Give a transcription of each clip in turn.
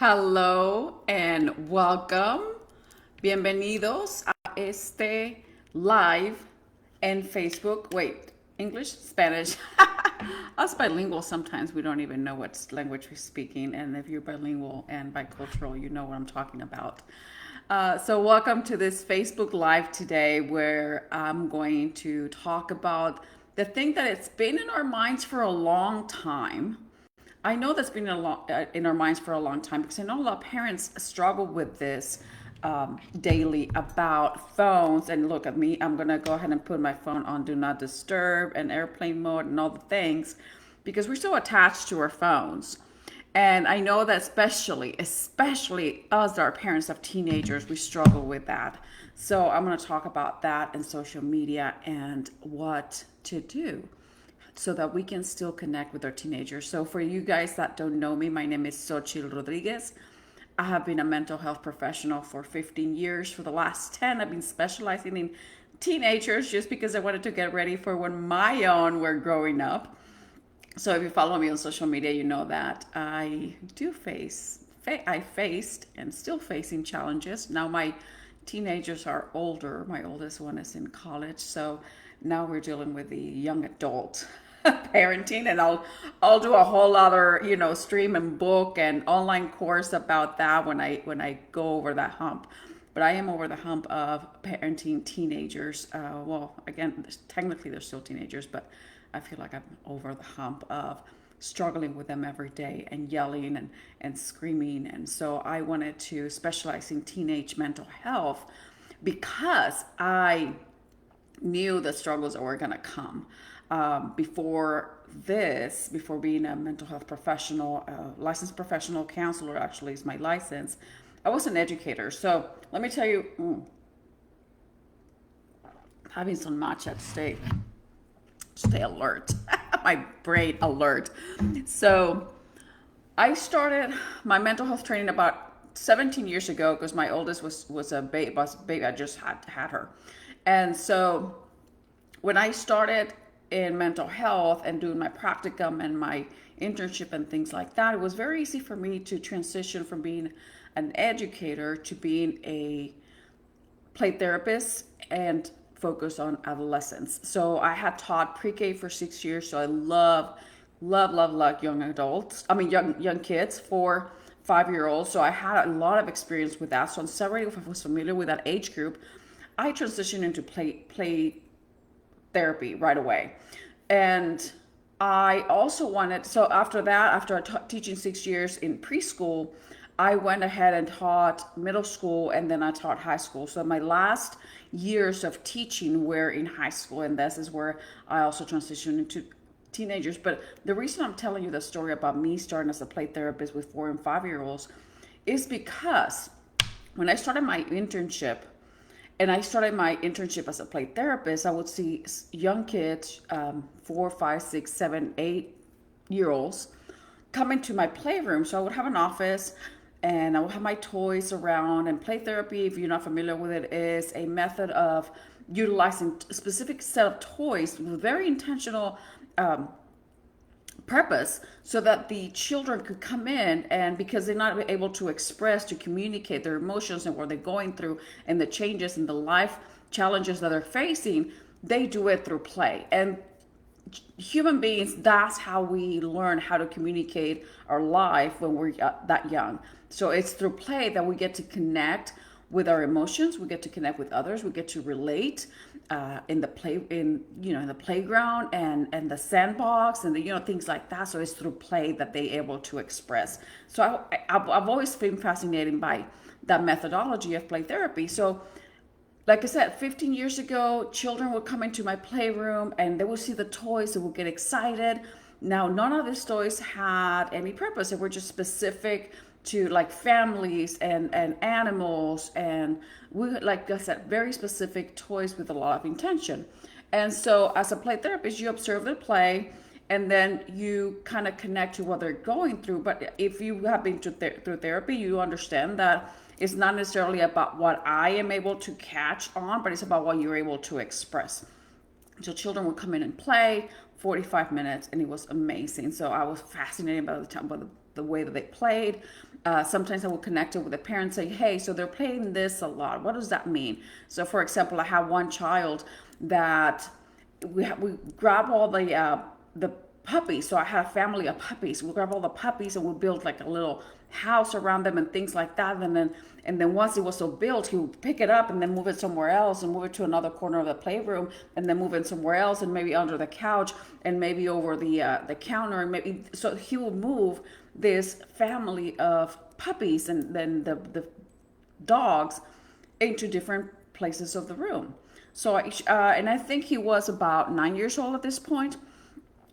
Hello and welcome. Bienvenidos a este live en Facebook. Wait, English, Spanish. Us bilingual, sometimes we don't even know what language we're speaking. And if you're bilingual and bicultural, you know what I'm talking about. So welcome to this Facebook Live today where I'm going to talk about the thing that it's been in our minds for a long time. I know that's been in our minds for a long time because I know a lot of parents struggle with this daily about phones. And look at me, I'm going to go ahead and put my phone on Do Not Disturb and airplane mode and all the things because we're so attached to our phones. And I know that especially us, our parents of teenagers, we struggle with that. So I'm going to talk about that and social media and what to do so that we can still connect with our teenagers. So for you guys that don't know me, my name is Xochitl Rodriguez. I have been a mental health professional for 15 years. For the last 10, I've been specializing in teenagers just because I wanted to get ready for when my own were growing up. So if you follow me on social media, you know that I faced and still facing challenges. Now my teenagers are older. My oldest one is in college. So now we're dealing with the young adult parenting, and I'll do a whole other stream and book and online course about that when I go over that hump. But I am over the hump of parenting teenagers. Well, again, technically they're still teenagers, but I feel like I'm over the hump of struggling with them every day and yelling and screaming. And so I wanted to specialize in teenage mental health because I knew the struggles that were going to come. Before being a mental health professional, licensed professional counselor actually is my license, I was an educator. So let me tell you, having some matcha to stay alert, my brain alert. So I started my mental health training about 17 years ago because my oldest was a baby. I just had her. And so when I started in mental health and doing my practicum and my internship and things like that, it was very easy for me to transition from being an educator to being a play therapist and focus on adolescents. So I had taught pre-K for 6 years. So I love young adults. I mean, young kids, 4, 5-year-olds. So I had a lot of experience with that. So I was familiar with that age group. I transitioned into play therapy right away. And I also so after that, after teaching 6 years in preschool, I went ahead and taught middle school and then I taught high school. So my last years of teaching were in high school, and this is where I also transitioned into teenagers. But the reason I'm telling you the story about me starting as a play therapist with 4 and 5-year-olds is because when I started my internship, as a play therapist, I would see young kids, 4, 5, 6, 7, 8-year-olds, come into my playroom. So I would have an office and I would have my toys around. And play therapy, if you're not familiar with it, is a method of utilizing a specific set of toys with very intentional purpose so that the children could come in, and because they're not able to express, to communicate their emotions and what they're going through and the changes in the life challenges that they're facing, they do it through play. And human beings, that's how we learn how to communicate our life when we're that young. So it's through play that we get to connect with our emotions, we get to connect with others, we get to relate in the playground and the sandbox and things like that. So it's through play that they're able to express. So I've always been fascinated by that methodology of play therapy. So like I said, 15 years ago, children would come into my playroom and they would see the toys, they would get excited. Now, none of these toys had any purpose. They were just specific to like families and animals. And we, like I said, very specific toys with a lot of intention. And so as a play therapist, you observe their play and then you kind of connect to what they're going through. But if you have been through therapy, you understand that it's not necessarily about what I am able to catch on, but it's about what you're able to express. So children will come in and play 45 minutes, and it was amazing. So I was fascinated by the way that they played. Sometimes I would connect it with the parents, say, hey, so they're playing this a lot. What does that mean? So for example, I have one child that we grab all the puppies. So I had a family of puppies. We grab all the puppies and we build like a little house around them and things like that. And then once it was so built, he would pick it up and then move it somewhere else and move it to another corner of the playroom and then move it somewhere else and maybe under the couch and maybe over the counter, and maybe so he would move this family of puppies and then the dogs into different places of the room. So and I think he was about 9 years old at this point.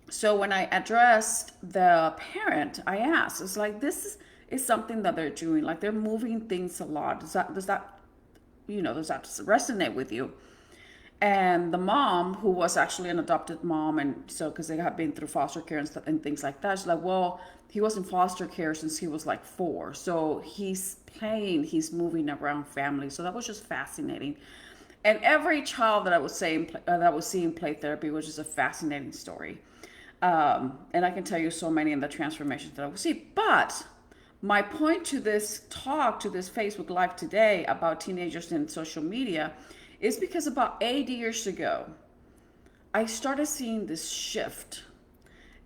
So when I addressed the parent, I asked, it's like, this is something that they're doing, like they're moving things a lot. Does that resonate with you? And the mom, who was actually an adopted mom, and so because they have been through foster care and stuff and things like that, she's like, well, he was in foster care since he was like 4, so he's moving around family. So that was just fascinating. And every child that I was seeing play therapy was just a fascinating story. And I can tell you so many in the transformations that I will see. But my point to this talk, to this Facebook Live today about teenagers and social media, is because about 8 years ago, I started seeing this shift.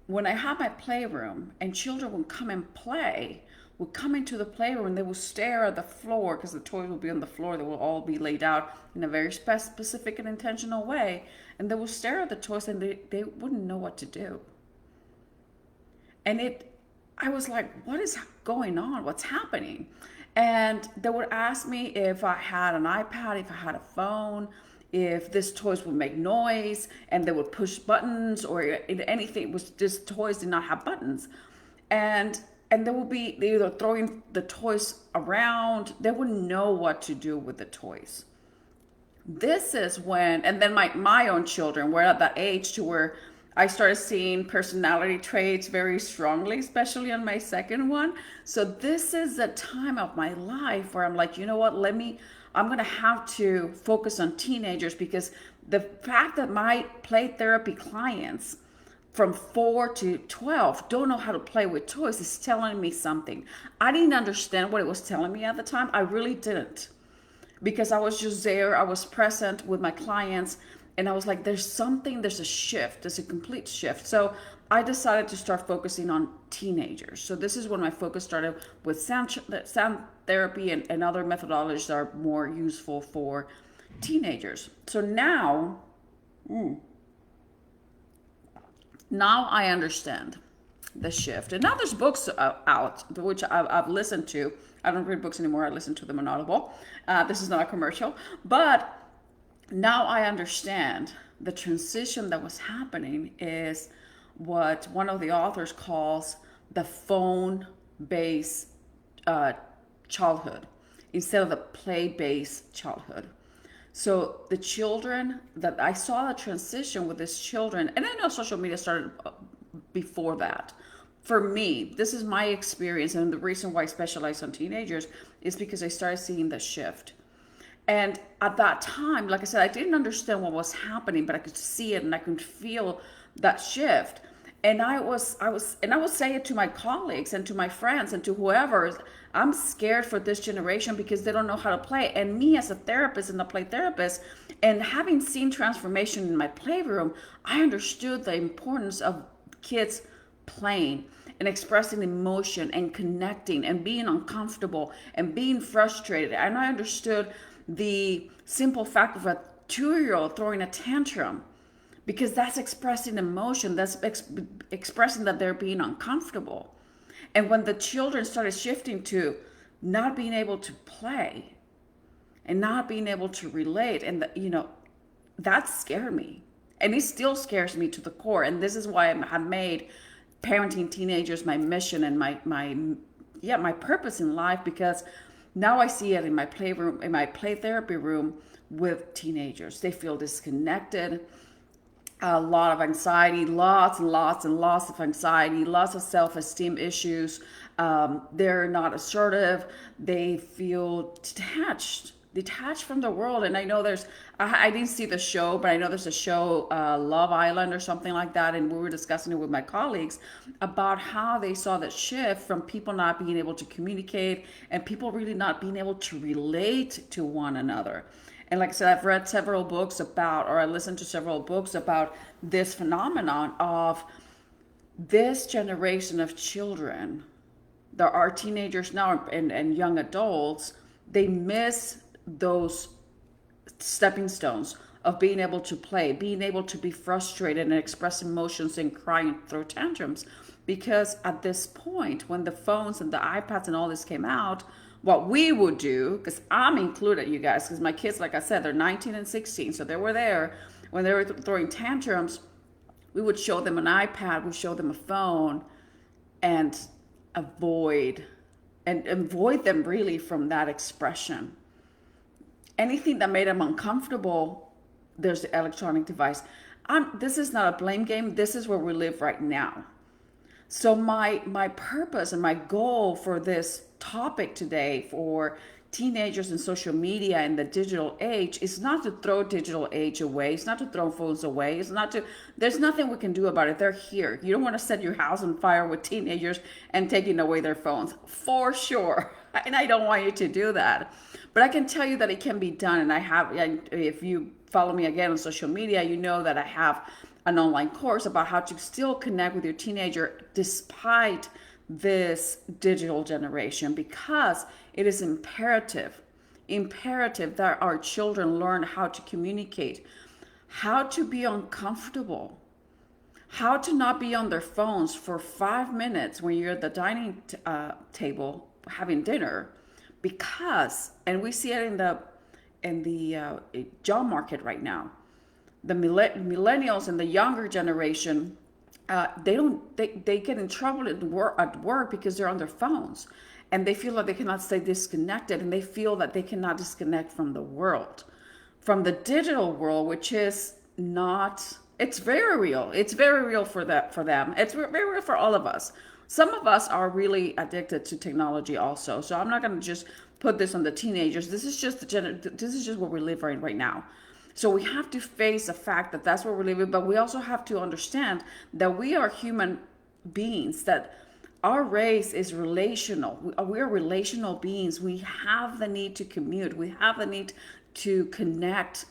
When I had my playroom and children would come and play, would come into the playroom and they would stare at the floor because the toys would be on the floor. They will all be laid out in a very specific and intentional way. And they would stare at the toys and they wouldn't know what to do. And I was like, what is going on? What's happening? And they would ask me if I had an iPad, if I had a phone, if this toys would make noise, and they would push buttons or anything. It was just toys did not have buttons. And they would be either throwing the toys around. They wouldn't know what to do with the toys. This is when, and then my own children were at that age to where I started seeing personality traits very strongly, especially on my second one. So this is a time of my life where I'm like, you know what, I'm going to have to focus on teenagers, because the fact that my play therapy clients from 4 to 12 don't know how to play with toys is telling me something. I didn't understand what it was telling me at the time. I really didn't, because I was just there. I was present with my clients, and I was like, there's a shift, there's a complete shift. So I decided to start focusing on teenagers. So this is when my focus started with sound therapy and other methodologies that are more useful for teenagers. So now I understand the shift. And now there's books out, which I've listened to. I don't read books anymore. I listen to them on Audible. This is not a commercial. But now I understand the transition that was happening is what one of the authors calls the phone-based childhood instead of the play-based childhood. So the children that I saw the transition with these children, and I know social media started before that. For me, this is my experience, and the reason why I specialize on teenagers is because I started seeing the shift. And at that time, like I said, I didn't understand what was happening, but I could see it and I could feel that shift. And I would say it to my colleagues and to my friends and to whoever, I'm scared for this generation because they don't know how to play. And me as a therapist and a play therapist, and having seen transformation in my playroom, I understood the importance of kids playing and expressing emotion and connecting and being uncomfortable and being frustrated. And I understood the simple fact of a 2-year-old throwing a tantrum, because that's expressing emotion, that's expressing that they're being uncomfortable. And when the children started shifting to not being able to play and not being able to relate, and that scared me, and it still scares me to the core. And this is why I have made parenting teenagers my mission and my purpose in life, because now I see it in my playroom, in my play therapy room with teenagers. They feel disconnected, a lot of anxiety, lots and lots of anxiety, lots of self-esteem issues. They're not assertive. They feel detached detached from the world. And I know I didn't see the show, but I know there's a show, Love Island or something like that. And we were discussing it with my colleagues about how they saw that shift from people not being able to communicate and people really not being able to relate to one another. And like I said, I've read several books about, or I listened to several books about this phenomenon of this generation of children. There are teenagers now and young adults, they miss those stepping stones of being able to play, being able to be frustrated and express emotions and crying through tantrums. Because at this point, when the phones and the iPads and all this came out, what we would do, because I'm included, you guys, because my kids, like I said, they're 19 and 16, so they were there when they were throwing tantrums. We would show them an iPad, we'd show them a phone, and avoid them really from that expression. Anything that made them uncomfortable, there's the electronic device. This is not a blame game. This is where we live right now. So my purpose and my goal for this topic today for teenagers and social media and the digital age is not to throw digital age away. It's not to throw phones away. It's not to, there's nothing we can do about it. They're here. You don't want to set your house on fire with teenagers and taking away their phones, for sure. And I don't want you to do that. But I can tell you that it can be done. And if you follow me again on social media, you know that I have an online course about how to still connect with your teenager despite this digital generation, because it is imperative that our children learn how to communicate, how to be uncomfortable, how to not be on their phones for 5 minutes when you're at the dining table having dinner, because, and we see it in the job market right now, the millennials and the younger generation, they get in trouble at work because they're on their phones, and they feel like they cannot stay disconnected, and they feel that they cannot disconnect from the world, from the digital world, which is not, it's very real. It's very real for them. It's very real for all of us. Some of us are really addicted to technology also. So I'm not going to just put this on the teenagers. This is just where we live right now. So we have to face the fact that that's where we're living, but we also have to understand that we are human beings, that our race is relational. We are relational beings. We have the need to commute. We have the need to connect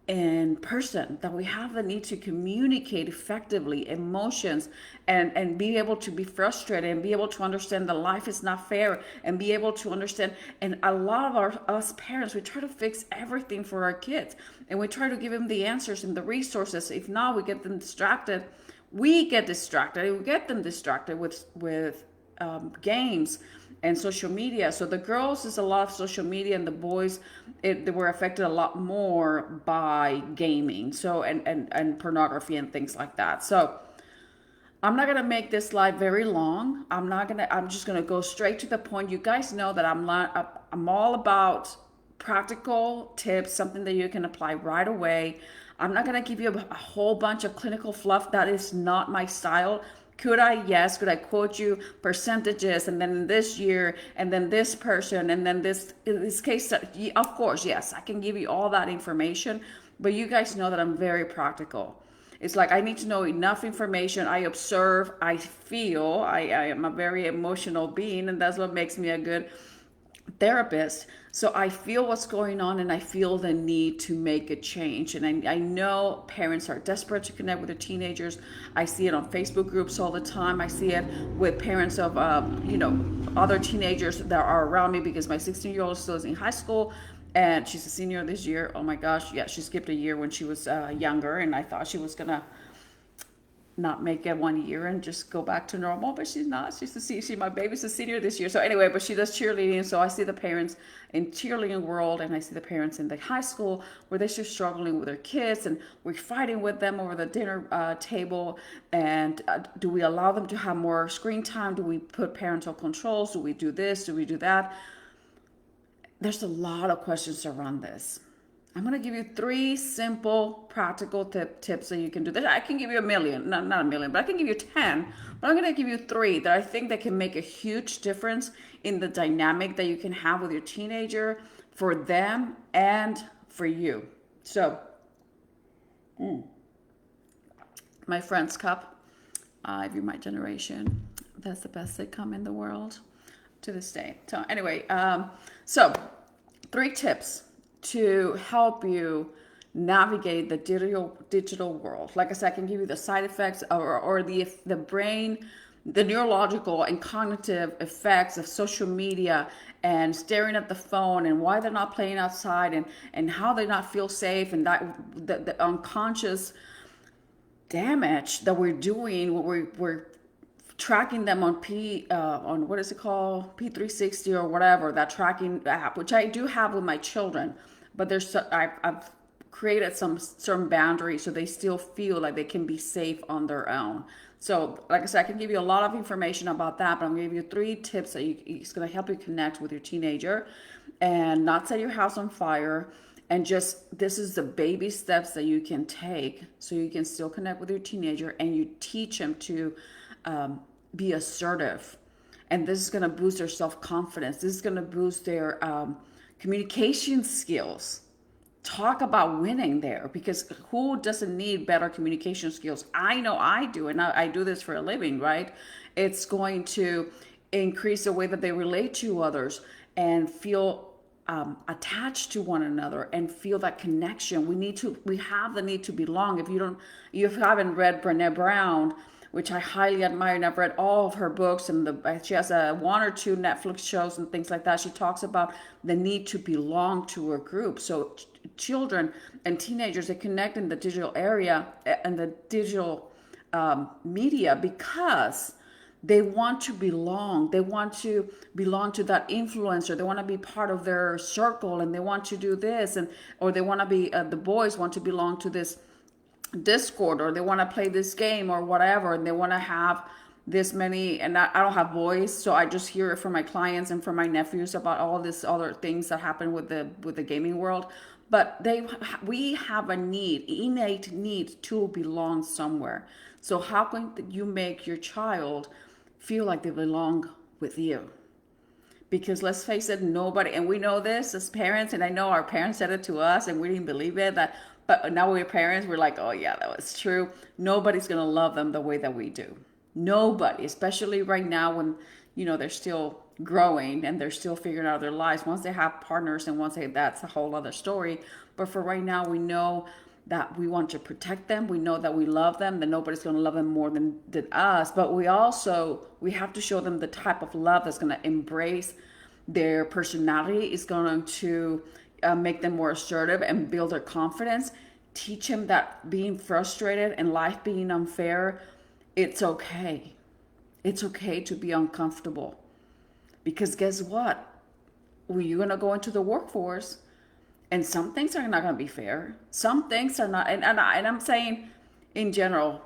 in person, that we have the need to communicate effectively emotions and be able to be frustrated and be able to understand that life is not fair and be able to understand. And a lot of us parents, we try to fix everything for our kids and we try to give them the answers and the resources. If not, we get them distracted. We get them distracted with games and social media. So the girls is a lot of social media, and the boys, they were affected a lot more by gaming, so and pornography and things like that. So I'm not gonna make this live very long. I'm just gonna go straight to the point. You guys know that I'm all about practical tips, something that you can apply right away. I'm not gonna give you a whole bunch of clinical fluff. That is not my style. Could I? Yes. Could I quote you percentages and then this year and then this person and then this case? Of course, yes. I can give you all that information, but you guys know that I'm very practical. It's like I need to know enough information. I observe, I feel. I am a very emotional being, and that's what makes me a good therapist. So I feel what's going on and I feel the need to make a change. And I know parents are desperate to connect with their teenagers. I see it on Facebook groups all the time. I see it with parents of, other teenagers that are around me, because my 16-year-old still is in high school and she's a senior this year. Oh my gosh. Yeah, she skipped a year when she was younger, and I thought she was going to not make it 1 year and just go back to normal, but she's not. My baby's a senior this year. So anyway, but she does cheerleading. So I see the parents in cheerleading world, and I see the parents in the high school where they're just struggling with their kids, and we're fighting with them over the dinner table. And do we allow them to have more screen time? Do we put parental controls? Do we do this? Do we do that? There's a lot of questions around this. I'm going to give you 3 simple, practical tips that you can do this. I can give you a million, not a million, but I can give you 10. But I'm going to give you 3 that I think that can make a huge difference in the dynamic that you can have with your teenager for them and for you. So, my Friends Cup, if you're my generation, that's the best sitcom in the world to this day. So anyway, so 3 tips to help you navigate the digital world. Like I said, I can give you the side effects or the brain, the neurological and cognitive effects of social media and staring at the phone, and why they're not playing outside, and how they not feel safe, and that the unconscious damage that we're doing when we're tracking them on on what is it called, P360 or whatever, that tracking app, which I do have with my children, but I've created some certain boundaries so they still feel like they can be safe on their own. So like I said, I can give you a lot of information about that, but I'm going to give you 3 tips that it's going to help you connect with your teenager and not set your house on fire. And just, this is the baby steps that you can take so you can still connect with your teenager, and you teach them to be assertive. And this is going to boost their self-confidence. This is going to boost their communication skills. Talk about winning there, because who doesn't need better communication skills? I know I do, and I do this for a living, right? It's going to increase the way that they relate to others and feel attached to one another and feel that connection. We have the need to belong. If you haven't read Brené Brown, which I highly admire, and I've read all of her books, and she has 1 or 2 Netflix shows and things like that. She talks about the need to belong to a group. So children and teenagers, they connect in the digital area and the digital media because they want to belong. They want to belong to that influencer. They want to be part of their circle, and they want to do this, or they want to be the boys want to belong to this Discord, or they want to play this game or whatever, and they want to have this many. And I don't have boys, so I just hear it from my clients and from my nephews about all this other things that happen with the gaming world. But we have a innate need to belong somewhere. So how can you make your child feel like they belong with you? Because let's face it, nobody, and we know this as parents, and I know our parents said it to us and we didn't believe it, but now we're parents, we're like, oh yeah, that was true. Nobody's going to love them the way that we do. Nobody, especially right now when, they're still growing and they're still figuring out their lives. Once they have partners and that's a whole other story. But for right now, we know that we want to protect them. We know that we love them, that nobody's going to love them more than us. But we have to show them the type of love that's going to embrace their personality, is going to make them more assertive and build their confidence. Teach them that being frustrated and life being unfair, it's okay. It's okay to be uncomfortable. Because guess what? You're going to go into the workforce, and some things are not going to be fair. Some things are not. And I'm saying in general,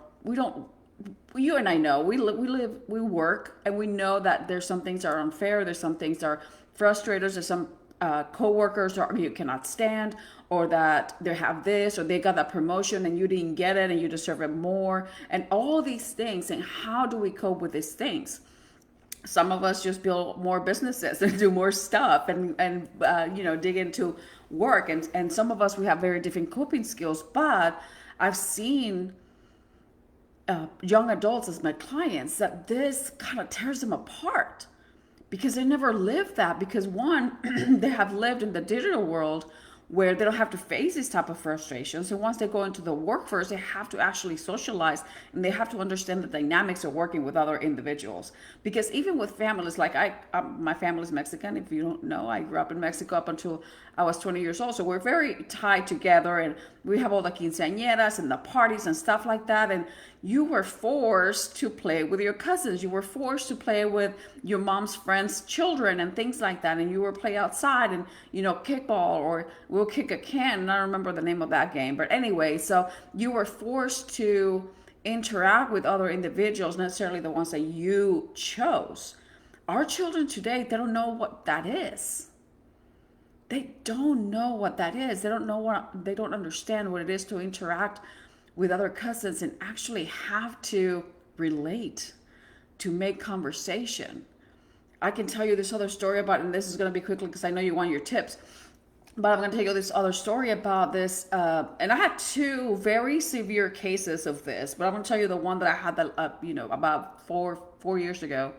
you and I know, we work, and we know that there's some things that are unfair. There's some things that are frustrators. There's some coworkers that you cannot stand, or that they have this, or they got that promotion and you didn't get it and you deserve it more, and all these things. And how do we cope with these things? Some of us just build more businesses and do more stuff and dig into work, and some of us, we have very different coping skills. But I've seen young adults as my clients that this kind of tears them apart, because they never lived that. Because one, they have lived in the digital world where they don't have to face this type of frustrations. So once they go into the workforce, they have to actually socialize, and they have to understand the dynamics of working with other individuals. Because even with families, like my family is Mexican. If you don't know, I grew up in Mexico up until I was 20 years old. So we're very tied together, and we have all the quinceañeras and the parties and stuff like that. And you were forced to play with your cousins. You were forced to play with your mom's friends' children and things like that. And you were play outside and, kickball, or we'll kick a can. And I don't remember the name of that game. But anyway, so you were forced to interact with other individuals, necessarily the ones that you chose. Our children today, they don't know what that is. They don't know what that is. They don't understand what it is to interact with other cousins and actually have to relate, to make conversation. I can tell you this other story about, and this is going to be quickly because I know you want your tips. But I'm going to tell you this other story about this. And I had two very severe cases of this, but I'm going to tell you the one that I had that, about four years ago.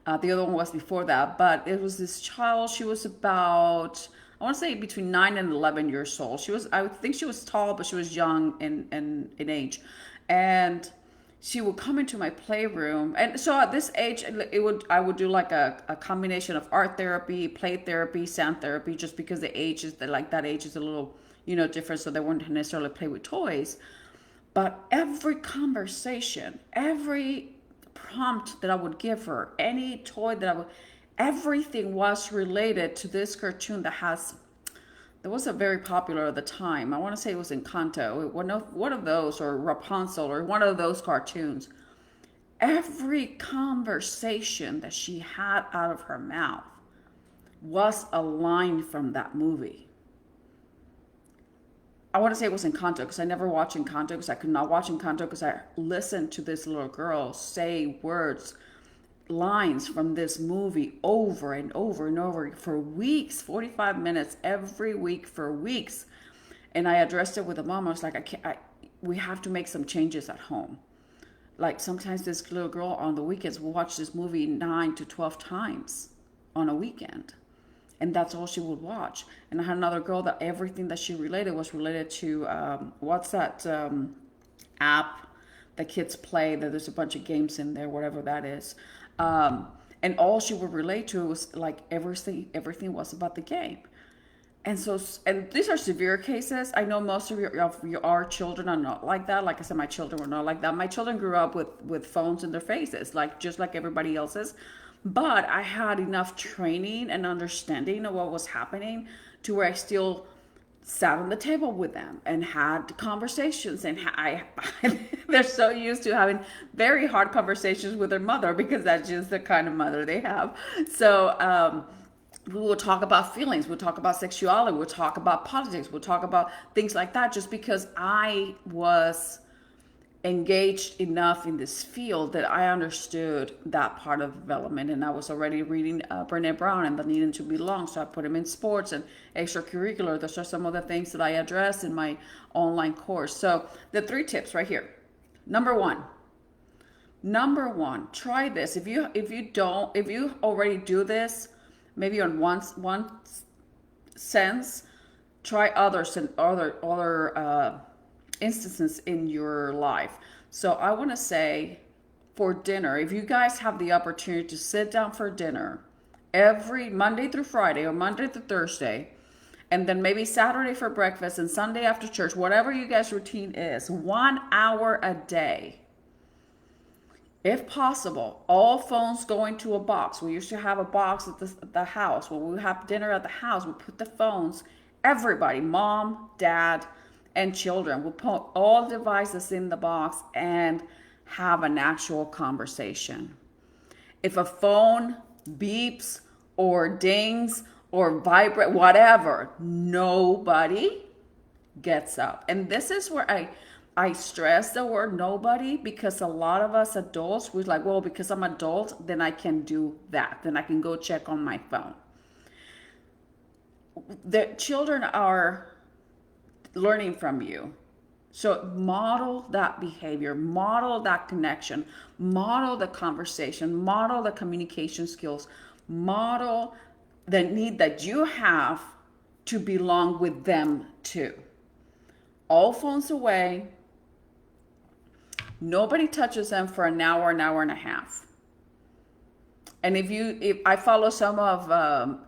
The other one was before that, but it was this child. She was about, I want to say between 9 and 11 years old. I think she was tall, but she was young in age. And she would come into my playroom, and so at this age I would do like a combination of art therapy, play therapy, sound therapy, just because the age is that age is a little different, so they wouldn't necessarily play with toys. But every conversation, every prompt that I would give her, any toy everything was related to this cartoon that wasn't very popular at the time. I want to say it was Encanto, one of those, or Rapunzel, or one of those cartoons. Every conversation that she had out of her mouth was a line from that movie. I want to say it was Encanto, because I never watched Encanto, because I could not watch Encanto, because I listened to this little girl say lines from this movie over and over and over for weeks, 45 minutes every week for weeks. And I addressed it with the mom. I was like, we have to make some changes at home. Like, sometimes this little girl on the weekends will watch this movie 9 to 12 times on a weekend. And that's all she would watch. And I had another girl that everything that she related was related to, what's that app that kids play, that there's a bunch of games in there, whatever that is. And all she would relate to was like everything was about the game. And so, and these are severe cases. I know most of your children are not like that. Like I said, my children were not like that. My children grew up with phones in their faces, just like everybody else's. But I had enough training and understanding of what was happening to where I still sat on the table with them and had conversations, and they're so used to having very hard conversations with their mother, because that's just the kind of mother they have. So we will talk about feelings, we'll talk about sexuality, we'll talk about politics, we'll talk about things like that, just because I was engaged enough in this field that I understood that part of development. And I was already reading Brené Brown and the Needing to Belong, so I put him in sports and extracurricular. Those are some of the things that I address in my online course. So the 3 tips right here. Number one, try this. If you already do this, maybe on one sense, try others and other instances in your life. So I want to say, for dinner, if you guys have the opportunity to sit down for dinner every Monday through Friday or Monday through Thursday, and then maybe Saturday for breakfast and Sunday after church, whatever you guys' routine is, 1 hour a day. If possible, all phones go into a box. We used to have a box at the house. When we have dinner at the house, we put the phones, everybody, mom, dad, and children, will put all devices in the box and have an actual conversation. If a phone beeps or dings or vibrate, whatever, nobody gets up. And this is where I stress the word nobody, because a lot of us adults, we're like, well, because I'm adult, then I can do that. Then I can go check on my phone. The children are learning from you. So model that behavior, model that connection, model the conversation, model the communication skills, model the need that you have to belong with them too. All phones away. Nobody touches them for an hour and a half. And if I follow some of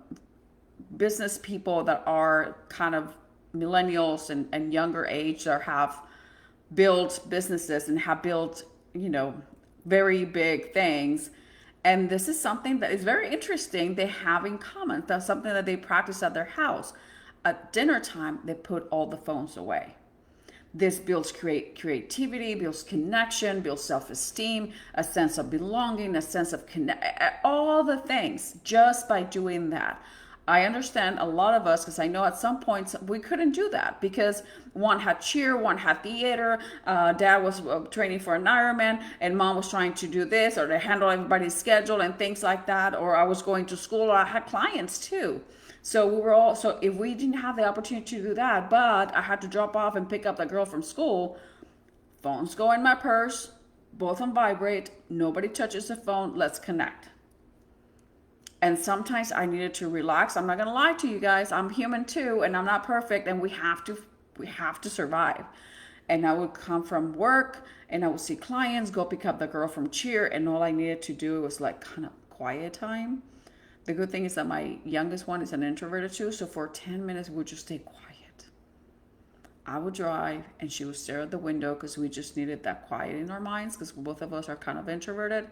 business people that are kind of millennials and younger age, that have built businesses and have built, very big things. And this is something that is very interesting they have in common. That's something that they practice at their house. At dinner time, they put all the phones away. This builds creativity, builds connection, builds self-esteem, a sense of belonging, a sense of all the things, just by doing that. I understand a lot of us, because I know at some points we couldn't do that, because one had cheer, one had theater, dad was training for an Ironman, and mom was trying to do this, or to handle everybody's schedule and things like that, or I was going to school, or I had clients too. So we were all, so if we didn't have the opportunity to do that, but I had to drop off and pick up the girl from school, phones go in my purse, both on vibrate, nobody touches the phone, let's connect. And sometimes I needed to relax. I'm not gonna lie to you guys, I'm human too, and I'm not perfect, and we have to survive. And I would come from work and I would see clients, go pick up the girl from cheer, and all I needed to do was like kind of quiet time. The good thing is that my youngest one is an introverted too, so for 10 minutes we would just stay quiet. I would drive and she would stare at the window because we just needed that quiet in our minds because both of us are kind of introverted.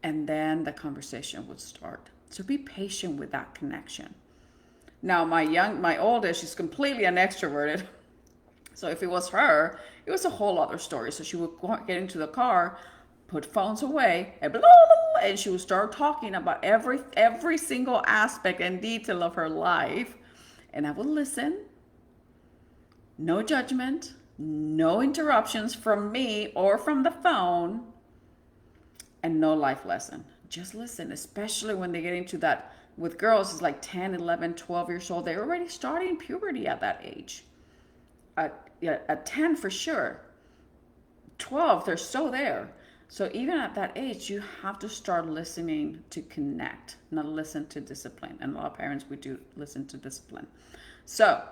And then the conversation would start. So be patient with that connection. Now my oldest, she's completely an extroverted. So if it was her, it was a whole other story. So she would get into the car, put phones away, and blah, blah, blah, and she would start talking about every single aspect and detail of her life. And I would listen. No judgment, no interruptions from me or from the phone, and no life lesson. Just listen, especially when they get into that. With girls, it's like 10, 11, 12 years old. They're already starting puberty at that age. At 10 for sure. 12, they're so there. So even at that age, you have to start listening to connect, not listen to discipline. And a lot of parents, we do listen to discipline. So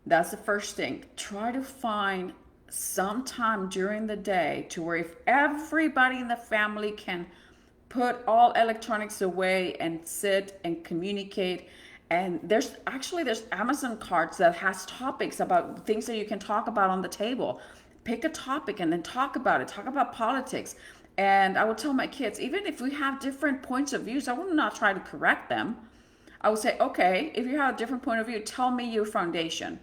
that's the first thing. Try to find some time during the day to where if everybody in the family can put all electronics away and sit and communicate. And there's Amazon cards that has topics about things that you can talk about on the table. Pick a topic and then talk about it. Talk about politics. And I would tell my kids, even if we have different points of views, I would not try to correct them. I would say, okay, if you have a different point of view, tell me your foundation.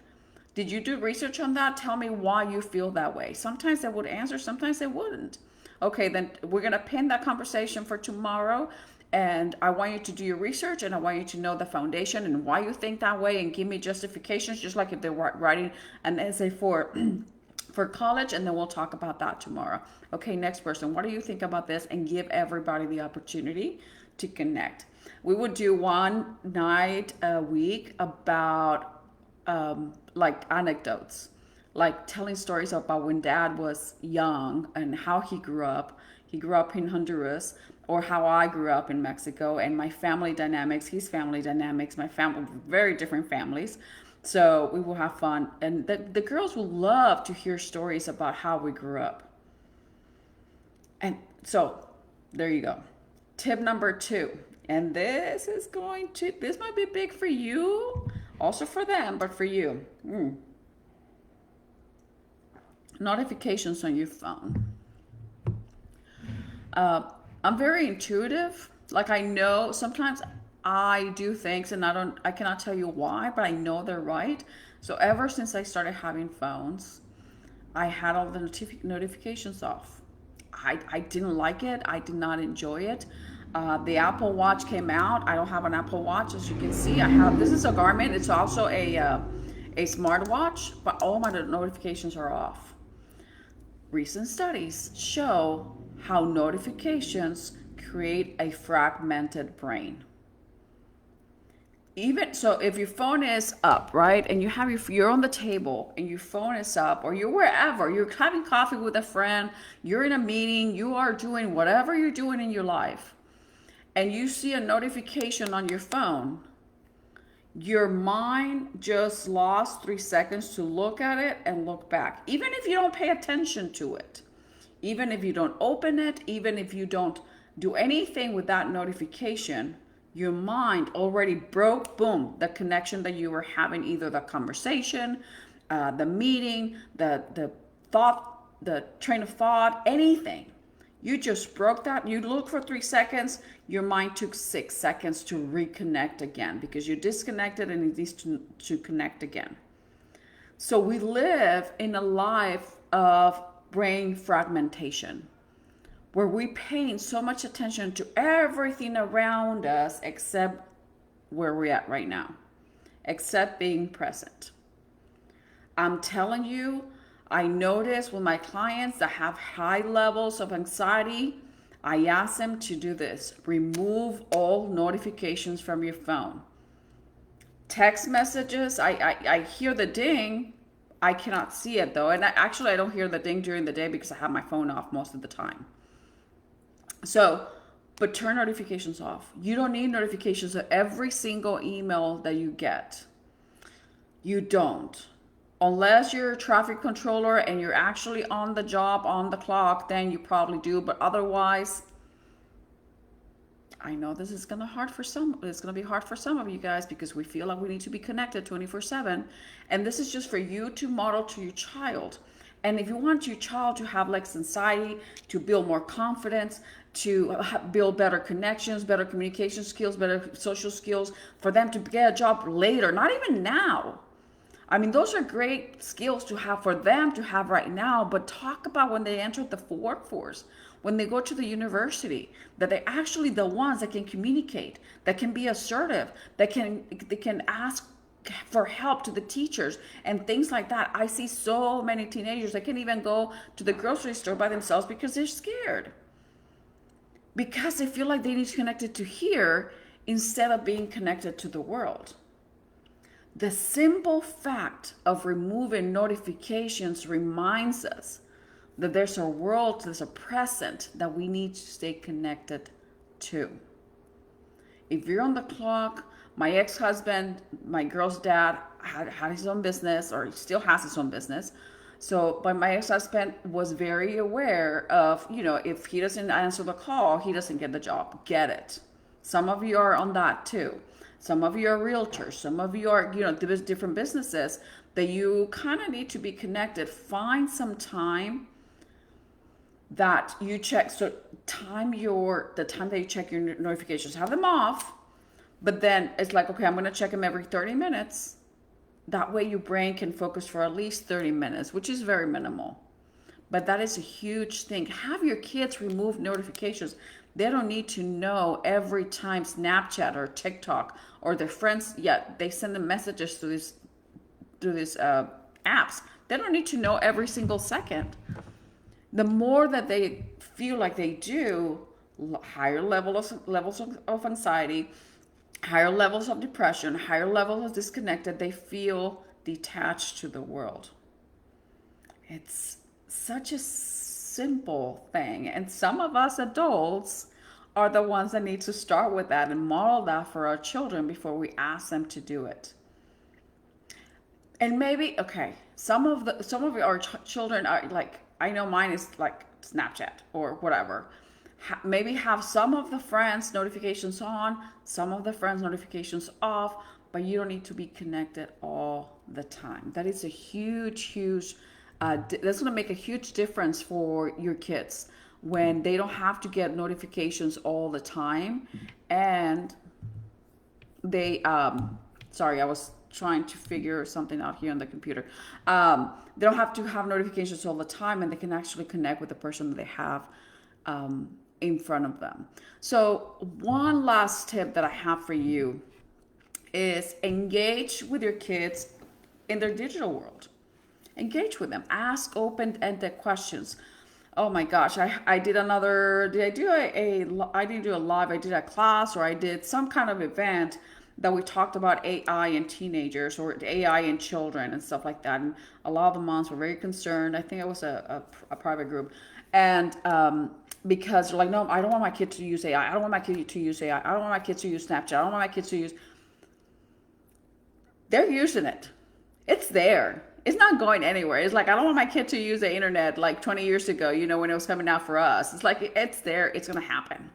Did you do research on that? Tell me why you feel that way. Sometimes they would answer, sometimes they wouldn't. Okay, then we're going to pin that conversation for tomorrow. And I want you to do your research and I want you to know the foundation and why you think that way and give me justifications, just like if they're writing an essay for college, and then we'll talk about that tomorrow. Okay, next person, what do you think about this? And give everybody the opportunity to connect. We would do one night a week about like anecdotes, like telling stories about when dad was young and how he grew up. He grew up in Honduras, or how I grew up in Mexico, and my family dynamics, his family dynamics, my family, very different families. So we will have fun. And the girls will love to hear stories about how we grew up. And so there you go. Tip number 2. And this might be big for you, also for them, but for you. Notifications on your phone. I'm very intuitive. Like, I know sometimes I do things and I cannot tell you why, but I know they're right. So ever since I started having phones, I had all the notifications off. I didn't like it. I did not enjoy it. The Apple Watch came out. I don't have an Apple Watch, as you can see. This is a Garmin. It's also a smartwatch, but all my notifications are off. Recent studies show how notifications create a fragmented brain. Even so, if your phone is up, right, and you're on the table and your phone is up, or you're wherever, you're having coffee with a friend, you're in a meeting, you are doing whatever you're doing in your life, and you see a notification on your phone, your mind just lost 3 seconds to look at it and look back. Even if you don't pay attention to it, even if you don't open it, even if you don't do anything with that notification, your mind already broke, boom, the connection that you were having, either the conversation, the meeting, the thought, the train of thought, anything. You just broke that. You look for 3 seconds. Your mind took 6 seconds to reconnect again because you disconnected and it needs to connect again. So we live in a life of brain fragmentation, where we paying so much attention to everything around us except where we're at right now, except being present. I'm telling you, I notice with my clients that have high levels of anxiety, I ask them to do this. Remove all notifications from your phone. Text messages, I hear the ding. I cannot see it though. And I don't hear the ding during the day because I have my phone off most of the time. So, but turn notifications off. You don't need notifications of every single email that you get. You don't. Unless you're a traffic controller and you're actually on the job, on the clock, then you probably do. But otherwise, I know this is gonna hard for some. It's gonna be hard for some of you guys because we feel like we need to be connected 24/7, and this is just for you to model to your child. And if you want your child to have less anxiety, to build more confidence, to build better connections, better communication skills, better social skills, for them to get a job later, not even now. I mean, those are great skills to have for them to have right now, but talk about when they enter the workforce, when they go to the university, that they're actually the ones that can communicate, that can be assertive, they can ask for help to the teachers and things like that. I see so many teenagers that can't even go to the grocery store by themselves because they're scared. Because they feel like they need to connect it to here instead of being connected to the world. The simple fact of removing notifications reminds us that there's a world, there's a present that we need to stay connected to. If you're on the clock, my ex-husband, my girl's dad had his own business, or he still has his own business. So, but my ex-husband was very aware of, if he doesn't answer the call, he doesn't get the job. Get it. Some of you are on that too. Some of you are realtors. Some of you are, different businesses that you kind of need to be connected. Find some time that you check. So the time that you check your notifications, have them off. But then it's like, okay, I'm going to check them every 30 minutes. That way your brain can focus for at least 30 minutes, which is very minimal. But that is a huge thing. Have your kids remove notifications. They don't need to know every time Snapchat or TikTok or their friends, they send them messages through these apps. They don't need to know every single second. The more that they feel like they do, higher levels of anxiety, higher levels of depression, higher levels of disconnected, they feel detached to the world. It's such a simple thing. And some of us adults are the ones that need to start with that and model that for our children before we ask them to do it. And maybe, okay, some of our children are like, I know mine is like Snapchat or whatever. Maybe have some of the friends notifications on, some of the friends notifications off, but you don't need to be connected all the time. That is a huge that's going to make a huge difference for your kids when they don't have to get notifications all the time. And they sorry, I was trying to figure something out here on the computer. They don't have to have notifications all the time, and they can actually connect with the person that they have in front of them. So one last tip that I have for you is engage with your kids in their digital world. Engage with them. Ask open-ended questions. Oh my gosh, I did another, did I do I didn't do a live, I did a class, or I did some kind of event that we talked about AI and teenagers or AI and children and stuff like that. And a lot of the moms were very concerned. I think it was a private group. And because they're like, no, I don't want my kids to use AI. I don't want my kids to use AI. I don't want my kids to use Snapchat. I don't want my kids to use. They're using it. It's there. It's not going anywhere. It's like, I don't want my kid to use the internet like 20 years ago, when it was coming out for us. It's like, it's there. It's going to happen.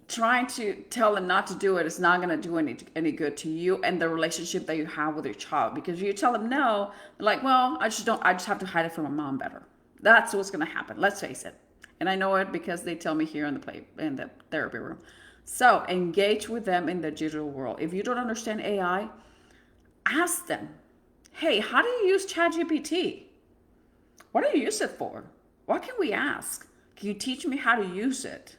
Trying to tell them not to do it is not going to do any good to you and the relationship that you have with your child. Because if you tell them no, they're like, well, I just have to hide it from my mom better. That's what's going to happen. Let's face it. And I know it because they tell me here in the therapy room. So engage with them in the digital world. If you don't understand AI, ask them, hey, how do you use ChatGPT? What do you use it for? What can we ask? Can you teach me how to use it?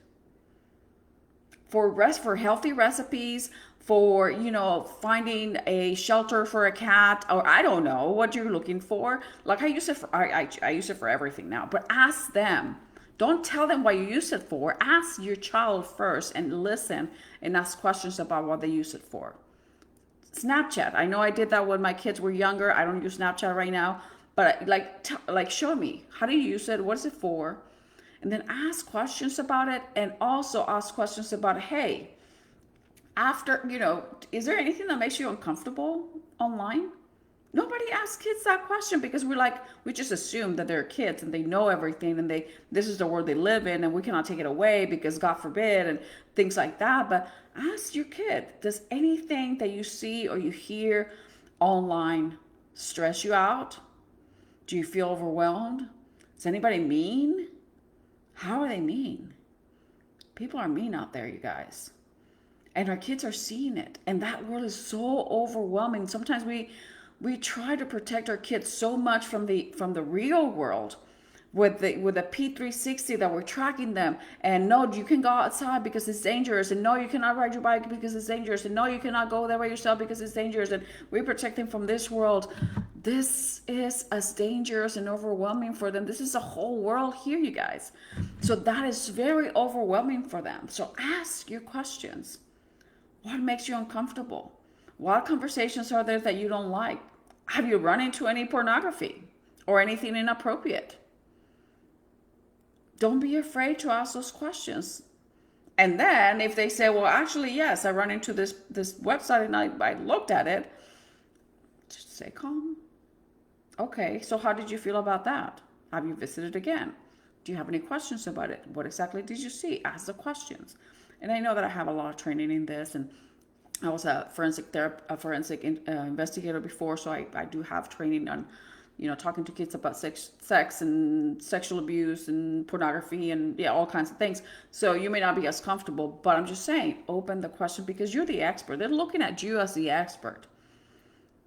For healthy recipes, for, finding a shelter for a cat, or I don't know what you're looking for. Like I use it for, I use it for everything now, but ask them. Don't tell them what you use it for. Ask your child first and listen and ask questions about what they use it for. Snapchat. I know I did that when my kids were younger. I don't use Snapchat right now, but like show me, how do you use it? What is it for? And then ask questions about it, and also ask questions about, hey, after, is there anything that makes you uncomfortable online? Nobody asks kids that question because we just assume that they're kids and they know everything, and this is the world they live in, and we cannot take it away because God forbid, and things like that. But ask your kid, does anything that you see or you hear online stress you out? Do you feel overwhelmed? Is anybody mean? How are they mean? People are mean out there, you guys. And our kids are seeing it. And that world is so overwhelming. Sometimes we try to protect our kids so much from the real world with the P360 that we're tracking them. And no, you can go outside because it's dangerous. And no, you cannot ride your bike because it's dangerous. And no, you cannot go there by yourself because it's dangerous. And we protect them from this world. This is as dangerous and overwhelming for them. This is a whole world here, you guys. So that is very overwhelming for them. So ask your questions. What makes you uncomfortable? What conversations are there that you don't like? Have you run into any pornography or anything inappropriate? Don't be afraid to ask those questions. And then if they say, well, actually, yes, I run into this website and I looked at it, just say calm. Okay, so how did you feel about that? Have you visited again? Do you have any questions about it? What exactly did you see? Ask the questions. And I know that I have a lot of training in this, and I was a forensic investigator before, so I do have training on, talking to kids about sex and sexual abuse and pornography and all kinds of things. So you may not be as comfortable, but I'm just saying, open the question because you're the expert. They're looking at you as the expert.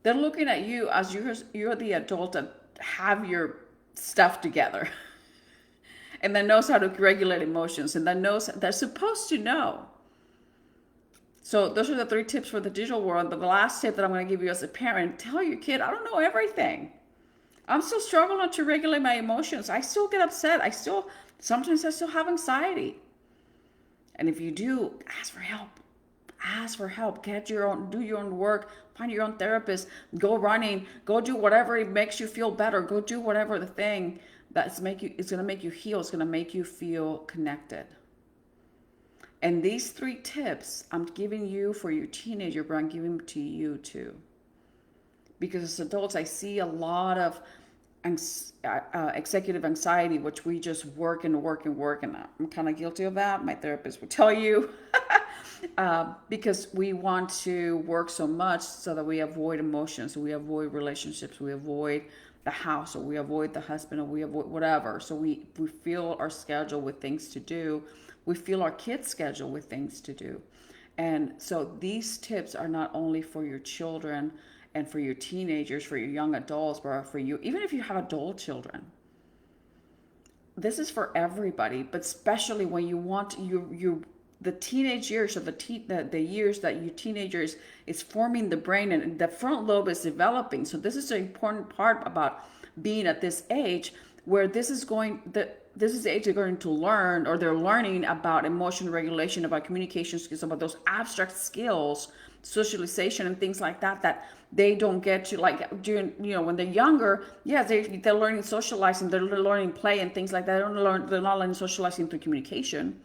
They're looking at you as you're the adult that have your stuff together and that knows how to regulate emotions and that knows they're supposed to know. So those are the 3 tips for the digital world. But the last tip that I'm going to give you as a parent, tell your kid, I don't know everything. I'm still struggling to regulate my emotions. I still get upset. Sometimes I still have anxiety. And if you do, ask for help. Ask for help. Do your own work. Find your own therapist. Go running. Go do whatever it makes you feel better. Go do whatever the thing it's going to make you heal. It's going to make you feel connected. And these 3 tips I'm giving you for your teenager, but I'm giving them to you too. Because as adults, I see a lot of executive anxiety, which we just work and work and work. And I'm kind of guilty of that. My therapist will tell you. Because we want to work so much so that we avoid emotions, we avoid relationships, we avoid the house, or we avoid the husband, or we avoid whatever. So we fill our schedule with things to do. We fill our kids' schedule with things to do. And so these tips are not only for your children and for your teenagers, for your young adults, but for you, even if you have adult children. This is for everybody, but especially when you want the teenage years, or the years that your teenagers is forming the brain and the front lobe is developing. So this is the important part about being at this age, where this is the age they're going to learn, or they're learning about emotion regulation, about communication skills, about those abstract skills, socialization and things like that they don't get to, like, during, when they're younger. Yes, they're learning socializing, they're learning play and things like that. They're not learning socializing through communication,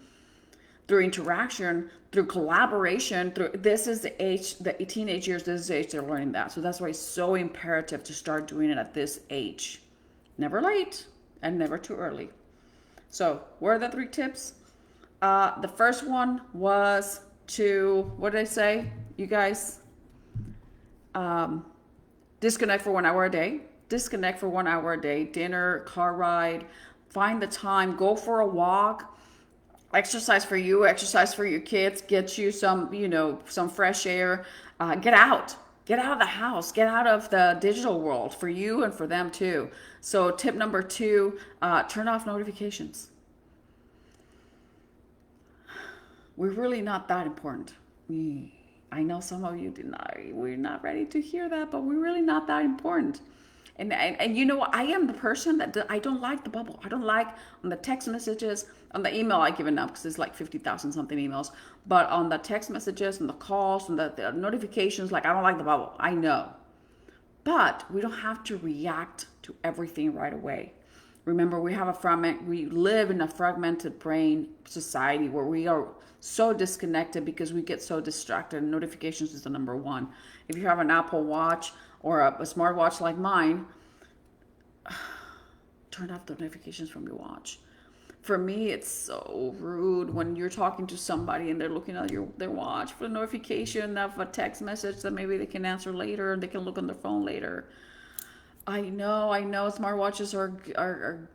through interaction, through collaboration. This is the age, the teenage years, this is the age they're learning that. So that's why it's so imperative to start doing it at this age. Never late and never too early. So what are the 3 tips? The first one was to, what did I say, you guys? Disconnect for 1 hour a day. Disconnect for 1 hour a day. Dinner, car ride, find the time, go for a walk. Exercise for you, exercise for your kids, get you some fresh air. Get out of the house, get out of the digital world, for you and for them too. So tip number 2, turn off notifications. We're really not that important. I know some of you we're not ready to hear that, but we're really not that important. And you know, I am the person that I don't like the bubble. I don't like on the text messages, on the email I give it up because it's like 50,000 something emails. But on the text messages and the calls and the notifications, like I don't like the bubble. I know. But we don't have to react to everything right away. Remember, we live in a fragmented brain society where we are so disconnected because we get so distracted. And notifications is the number one. If you have an Apple Watch or a smartwatch like mine, turn off the notifications from your watch. For me, it's so rude when you're talking to somebody and they're looking at their watch for a notification of a text message that maybe they can answer later, and they can look on their phone later. I know, smartwatches are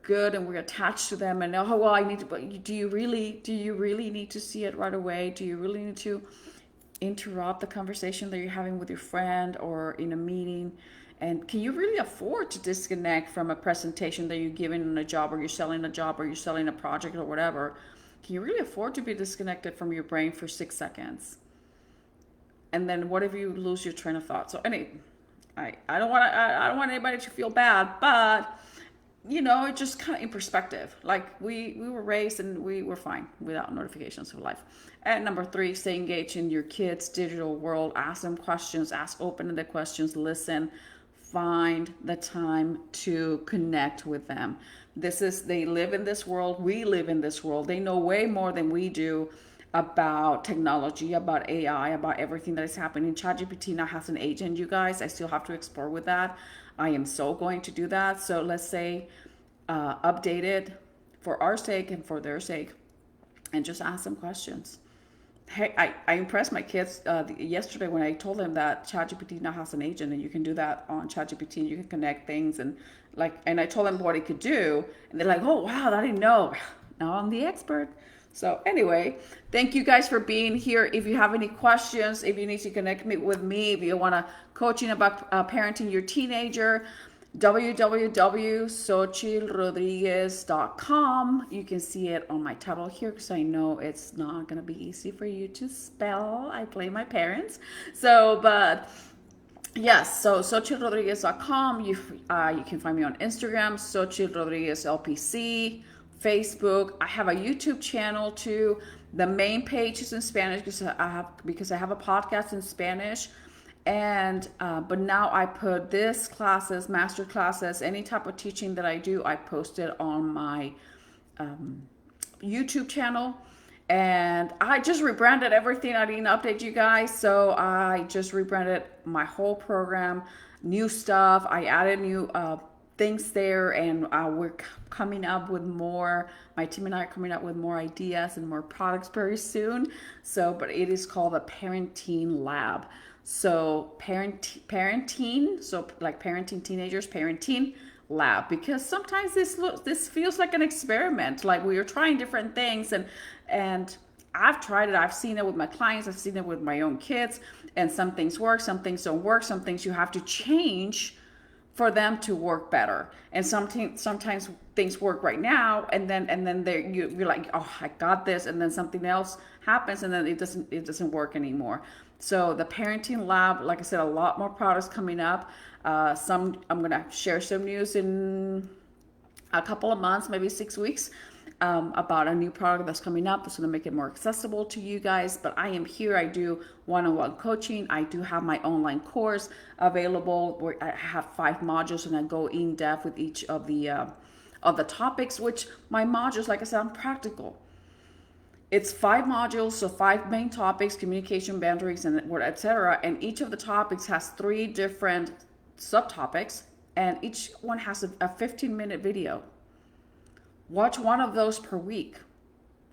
good, and we're attached to them. And oh well, I need to. But do you really need to see it right away? Do you really need to interrupt the conversation that you're having with your friend or in a meeting? And can you really afford to disconnect from a presentation that you're giving in a job, or you're selling a job, or you're selling a project or whatever? Can you really afford to be disconnected from your brain for 6 seconds? And then what if you lose your train of thought? So I don't want anybody to feel bad, but you know, it just kind of in perspective. Like we were raised and we were fine without notifications of life. And number 3, stay engaged in your kids' digital world. Ask them questions, ask open-ended questions, listen, find the time to connect with them. They live in this world, we live in this world. They know way more than we do about technology, about AI, about everything that is happening. ChatGPT now has an agent, you guys. I still have to explore with that. I am so going to do that. So let's say update it for our sake and for their sake, and just ask them questions. Hey, I impressed my kids yesterday when I told them that ChatGPT now has an agent, and you can do that on ChatGPT, and you can connect things, and I told them what it could do, and they're like, oh wow, I didn't know. Now I'm the expert. So anyway, thank you guys for being here. If you have any questions, if you need to connect with me, if you want to coaching about parenting your teenager, www.xochitrodriguez.com. You can see it on my title here because I know it's not going to be easy for you to spell. I blame my parents. So, but yes, so xochitrodriguez.com. You can find me on Instagram, Xochitl Rodriguez LPC. Facebook. I have a YouTube channel too. The main page is in Spanish because I have a podcast in Spanish, and but now I put this classes, master classes, any type of teaching that I do, I post it on my YouTube channel. And I just rebranded everything. I didn't update you guys, so I just rebranded my whole program, new stuff. I added new things there, and we're coming up with more. My team and I are coming up with more ideas and more products very soon. So, but it is called the Parenting Lab. So parenting, so like parenting teenagers, parenting lab, because sometimes this feels like an experiment, like we are trying different things, and I've tried it. I've seen it with my clients. I've seen it with my own kids, and some things work, some things don't work, some things you have to change for them to work better. And sometimes things work right now, and then you're like, oh, I got this, and then something else happens, and then it doesn't work anymore. So the Parenting Lab, like I said, a lot more products coming up. I'm gonna share some news in a couple of months, maybe 6 weeks, about a new product that's coming up that's going to make it more accessible to you guys. But I am here. I do one-on-one coaching. I do have my online course available where I have 5 modules, and I go in depth with each of the topics, which my modules, like I said, I'm practical. It's 5 modules, so 5 main topics: communication, boundaries, and etc. And each of the topics has 3 different subtopics, and each one has a 15-minute video. Watch one of those per week.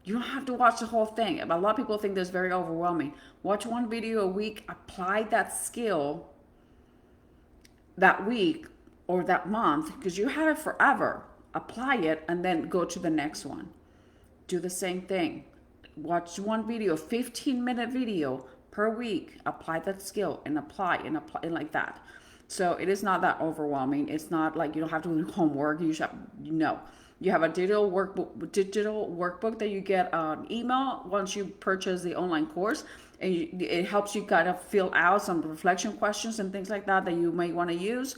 You don't have to watch the whole thing. A lot of people think this is very overwhelming. Watch one video a week, apply that skill that week or that month, because you have it forever. Apply it and then go to the next one. Do the same thing. Watch one video, 15-minute video per week. Apply that skill and apply and like that. So it is not that overwhelming. It's not like you don't have to do homework. You have a digital workbook that you get on email once you purchase the online course, and it helps you kind of fill out some reflection questions and things like that you may want to use.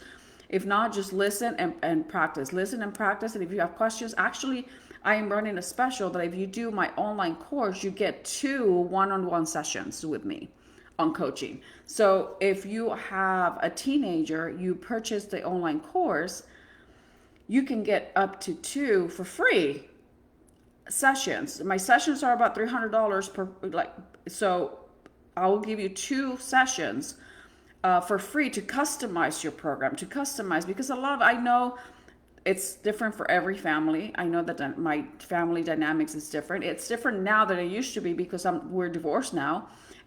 If not, just listen and practice. Listen and practice. And if you have questions, actually, I am running a special that if you do my online course, you get 2 one-on-one sessions with me on coaching. So if you have a teenager, you purchase the online course, you can get up to 2 for free sessions. My sessions are about $300 per, like, so I will give you 2 sessions for free to customize your program, to customize, because a lot of, I know it's different for every family. I know that my family dynamics is different. It's different now than it used to be because we're divorced now.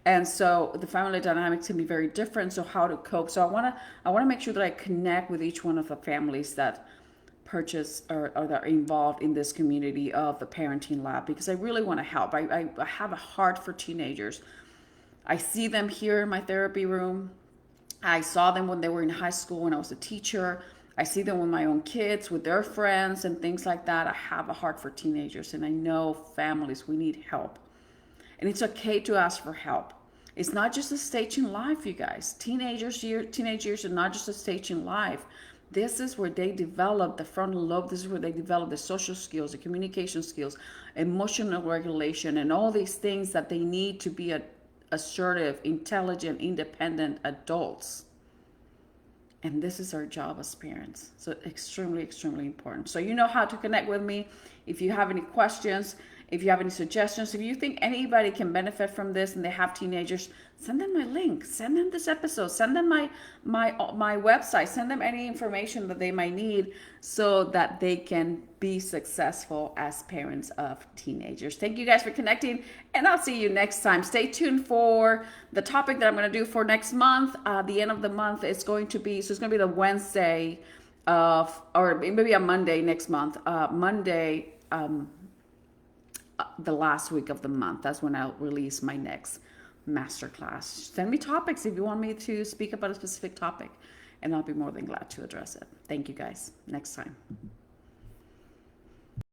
And so the family dynamics can be very different. So how to cope. So I want to make sure that I connect with each one of the families that purchase or that are involved in this community of the Parenting Lab, because I really want to help. I have a heart for teenagers. I see them here in my therapy room. I saw them when they were in high school when I was a teacher. I see them with my own kids, with their friends and things like that. I have a heart for teenagers, and I know families, we need help. And it's okay to ask for help. It's not just a stage in life, you guys. Teenage years are not just a stage in life. This is where they develop the frontal lobe. This is where they develop the social skills, the communication skills, emotional regulation, and all these things that they need to be assertive, intelligent, independent adults. And this is our job as parents. So extremely, extremely important. So you know how to connect with me. If you have any questions, if you have any suggestions, if you think anybody can benefit from this and they have teenagers, send them my link, send them this episode, send them my website, send them any information that they might need so that they can be successful as parents of teenagers. Thank you guys for connecting, and I'll see you next time. Stay tuned for the topic that I'm going to do for next month. The end of the month is going to be, so it's going to be the Wednesday of, or maybe a Monday next month, Monday, the last week of the month. That's when I'll release my next masterclass. Send me topics if you want me to speak about a specific topic, and I'll be more than glad to address it. Thank you guys. Next time.